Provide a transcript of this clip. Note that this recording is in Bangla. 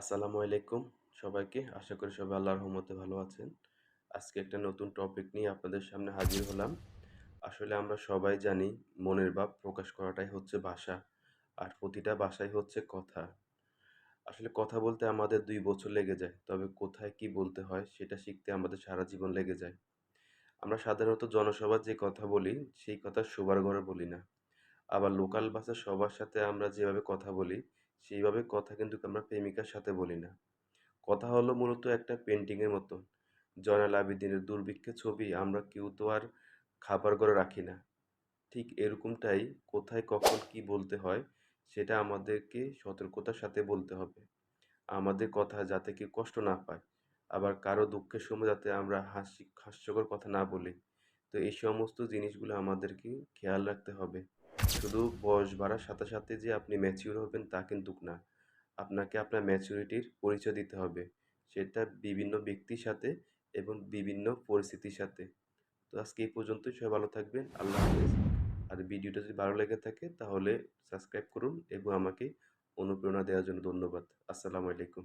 আসসালামু আলাইকুম সবাইকে। আশা করি সবাই আল্লাহর রহমতে ভালো আছেন। আজকে একটা নতুন টপিক নিয়ে আপনাদের সামনে হাজির হলাম। আসলে আমরা সবাই জানি মনের ভাব প্রকাশ করাটাই হচ্ছে ভাষা। আর প্রতিটা ভাষাই হচ্ছে কথা। আসলে কথা বলতে আমাদের ২ বছর লেগে যায়। তবে কোথায় কি বলতে হয় সেটা শিখতে আমাদের সারা জীবন লেগে যায়। আমরা সাধারণত জনসভায় যে কথা বলি, সেই কথা শোবার ঘরে বলি না। আবার লোকাল বাসে সবার সাথে আমরা যেভাবে কথা বলি, সেইভাবে কথা কিন্তু আমরা প্রেমিকার সাথে বলি না। কথা হলো মূলত একটা পেন্টিং এর মতো। জয়নাল আবেদীনের দুর্ভিক্ষের ছবি আমরা কেউ তো আর খাবার ঘরে রাখি না। ঠিক এরকমটাই কোথায় কখন কি বলতে হয় সেটা আমাদেরকে সতর্কতার সাথে বলতে হবে। আমাদের কথা যাতে কেউ কষ্ট না পায়। আবার কারো দুঃখের সময় যাতে আমরা হাস্যকর কথা না বলি। তো এই সমস্ত জিনিসগুলো আমাদেরকে খেয়াল রাখতে হবে। শুধু বয়স বাড়ার সাথে, সাথে যে আপনি ম্যাচিউর হবেন তা কিন্তু না। আপনাকে আপনার ম্যাচুরিটির পরিচয় দিতে হবে। সেটা বিভিন্ন ব্যক্তির সাথে এবং বিভিন্ন পরিস্থিতির সাথে। তো আজকে এই পর্যন্তই। সবাই ভালো থাকবেন। আল্লাহ হাফেজ। আর ভিডিওটা যদি ভালো লেগে থাকে তাহলে সাবস্ক্রাইব করুন এবং আমাকে অনুপ্রেরণা দেওয়ার জন্য ধন্যবাদ। আসসালামু আলাইকুম।